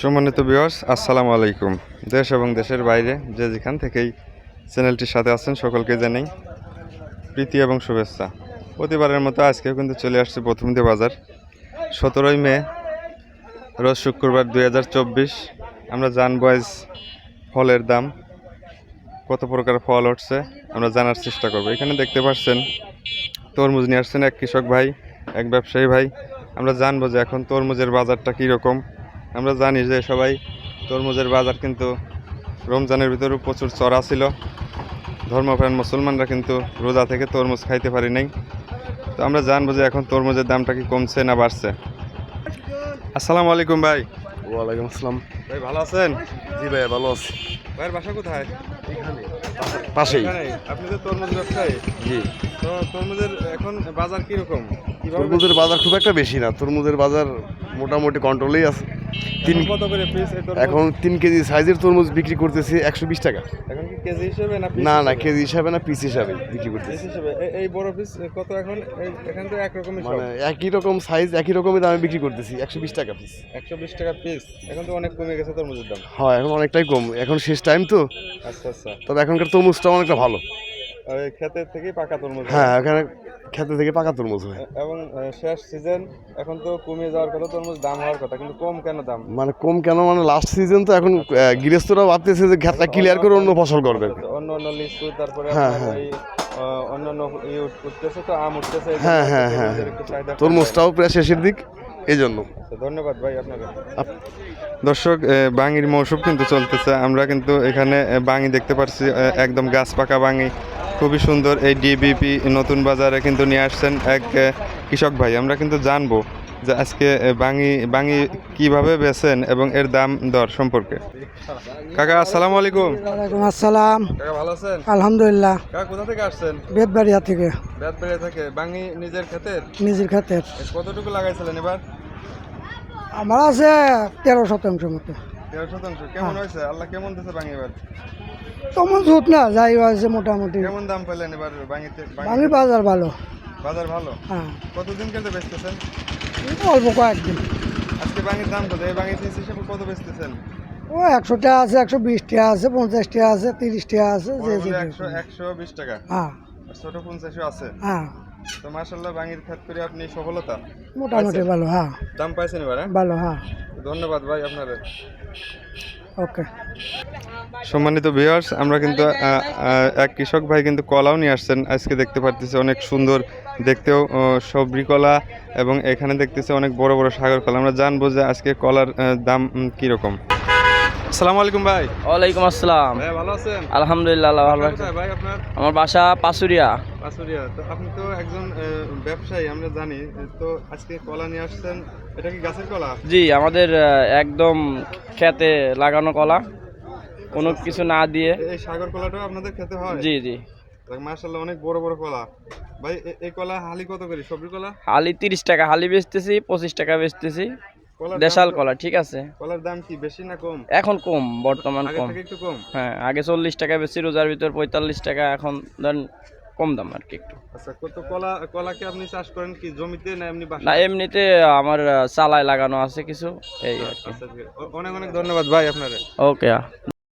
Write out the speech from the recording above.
সম্মানিত ভিউয়ার্স, আসসালামু আলাইকুম। দেশ এবং দেশের বাইরে যে যেখান থেকেই চ্যানেলটির সাথে আছেন সকলকে জানাই প্রীতি এবং শুভেচ্ছা। প্রতিবারের মতো আজকেও কিন্তু চলে আসছে প্রথমদি বাজার। 17ই মে রোজ শুক্রবার 2024। আমরা জানবো আজ ফলের দাম, কত প্রকার ফল উঠছে আমরা জানার চেষ্টা করব। এখানে দেখতে পাচ্ছেন তরমুজ নিয়ে আসছেন এক কৃষক ভাই, এক ব্যবসায়ী ভাই। আমরা জানবো যে এখন তরমুজের বাজারটা কীরকম। আমরা জানি যে সবাই তরমুজের বাজার কিন্তু রমজানের ভিতরেও প্রচুর চড়া ছিল। ধর্মপ্রাণ মুসলমানরা কিন্তু রোজা থেকে তরমুজ খাইতে পারি নাই। তো আমরা জানবো যে এখন তরমুজের দামটা কি কমছে না বাড়ছে। আসসালামু আলাইকুম ভাই। ওয়ালাইকুম আসসালাম। ভাই ভালো আছেন? জি ভাইয়া ভালো আছি। ভাইয়ের বাসা কোথায়? এখানে পাশেই। আপনি তো তরমুজ ব্যবসায়ী। জি, তো তরমুজের এখন বাজার কীরকম? তরমুজের বাজার খুব একটা বেশি না। তরমুজের বাজার মোটামুটি কন্ট্রোলেই আছে। কত করে পিস এখন 3 কেজি সাইজের তরমুজ বিক্রি করতেছি 120 টাকা। এখন কি কেজি হিসেবে না না না, কেজি হিসাবে না, পিস হিসাবে বিক্রি করতেছি। হিসেবে এই বড় পিস কত এখন? এখান তো একরকমই সব, মানে একই রকম সাইজ, একই রকমের দামে বিক্রি করতেছি 120 টাকা পিস। 120 টাকা পিস। এখন তো অনেক কমে গেছে তরমুজের দাম। হ্যাঁ, এখন অনেকটাই কম, এখন শেষ টাইম তো। আচ্ছা আচ্ছা। তবে এখনকার তরমুজটা অনেকটা ভালো। ওই ক্ষেতের থেকেই পাকা তরমুজ। হ্যাঁ, এখানে খেতে থেকে পাকা তরমুজ হয়। এবং শেষ সিজন, এখন তো কমে যাওয়ার কথা, তরমুজ দাম হওয়ার কথা, কিন্তু কম কেন দাম? মানে কম কেন, মানে লাস্ট সিজন তো, এখন গৃহস্থরা ভাবতেছে যে ক্ষেতটা ক্লিয়ার করে অন্য ফসল করবে। অন্য অন্য লিচু, তারপরে হ্যাঁ, আপনার হ্যাঁ। ওই অন্যান্য উঠতেছে, তো আম উঠতেছে। হ্যাঁ হ্যাঁ হ্যাঁ, তরমুজটাও প্রায় শেষের দিক, এই জন্য। ধন্যবাদ ভাই আপনাকে। দর্শক, বাঙির মৌসুম কিন্তু চলতেছে। আমরা কিন্তু এখানে বাঙি দেখতে পাচ্ছি, একদম গাছ পাকা বাঙি, খুবই সুন্দর। এই ডিবিপি নতুন বাজারে কিন্তু নিয়ে আসছেন এক কৃষক ভাই। আমরা কিন্তু জানবো যে আজকে বাঙি কিভাবে বেচেন এবং এর দাম দর সম্পর্কে। কাকা আসসালামু আলাইকুম। ওয়ালাইকুম আসসালাম। কাকা ভালো আছেন? আলহামদুলিল্লাহ। কাকা কোথা থেকে আসছেন? বেতবাড়িয়া থেকে। বেতবাড়িয়া থেকে। বাঙি নিজের ক্ষেতের? নিজের ক্ষেতের। কতটুকু লাগাইছিলেন এবার? আমার আছে 13% মতো। 13%। কেমন হয়েছে? আল্লাহ কেমন দিয়েছে বাঙি এবার? তেমন ঝুট না, যাই হয়েছে মোটামুটি। কেমন দাম পেলেন এবার বাঙিতে? আমি বাজার ভালো। বাজার ভালো। হ্যাঁ, কতদিন কেটে বেচতেছেন? অল্প কয়েকদিন। আজকে বাঙির দাম কত? এই বাঙির পিস হিসেবে কত বেচতেছেন? ও 100 টাকা আছে, 120 টাকা আছে, 50 টাকা আছে, 30 টাকা আছে, যে যে 120 টাকা। হ্যাঁ আর ছোট 50 আছে। হ্যাঁ, তো মাশাআল্লাহ, বাঙির খাত করে আপনি সফলতা মোটামুটি ভালো। হ্যাঁ, দাম পাইছেন এবার। ভালো। হ্যাঁ, ধন্যবাদ ভাই আপনাদের। ওকে। সম্মানিত ভিউয়ার্স, আমরা কিন্তু এক কৃষক ভাই কিন্তু কলাও নিয়ে আসছেন আজকে। দেখতে পারতেছি অনেক সুন্দর দেখতেও সবরি কলা, এবং এখানে দেখতেছি অনেক বড় বড় সাগর কলা। আমরা জানবো যে আজকে কলার দাম কীরকম। আসসালামু আলাইকুম ভাই। ওয়ালাইকুম আসসালাম। ভাই ভালো আছেন? আলহামদুলিল্লাহ, আল্লাহ ভালো রাখছে। ভাই আপনার আমার বাসা পাসুরিয়া। পাসুরিয়া। তো আপনি তো একজন ব্যবসায়ী, আমরা জানি। তো আজকে কলা নিয়ে আসছেন, এটা কি গাছের কলা? জি, আমাদের একদম খেতে লাগানো কলা, কোনো কিছু না দিয়ে। এই সাগর কলাটাও আপনাদের খেতে হয়? জি জি। মাশাআল্লাহ, অনেক বড় বড় কলা। ভাই এই কলা হালি কত করে? সবজি কলা হালি 30 টাকা হালি বেচতেছি, 25 টাকা বেচতেছি। কলার দেশাল দাম কলা, ঠিক আছে। কলার দাম কি বেশি না কম? এখন কম, বর্তমান আগে কম। থেকে একটু কম। হ্যাঁ, আগে 40 টাকা বেশি, রোজার ভিতর 45 টাকা, এখন ধরেন কম দাম আর কি একটু। আচ্ছা, কত কলা কি আপনি চাষ করেন কি জমিতে না এমনি না, বাসায়? এমনিতে আমার চালায় লাগানো আছে কিছু, এই আর কি। আচ্ছা, ঠিক আছে। অনেক অনেক ধন্যবাদ ভাই আপনাদের। ওকে।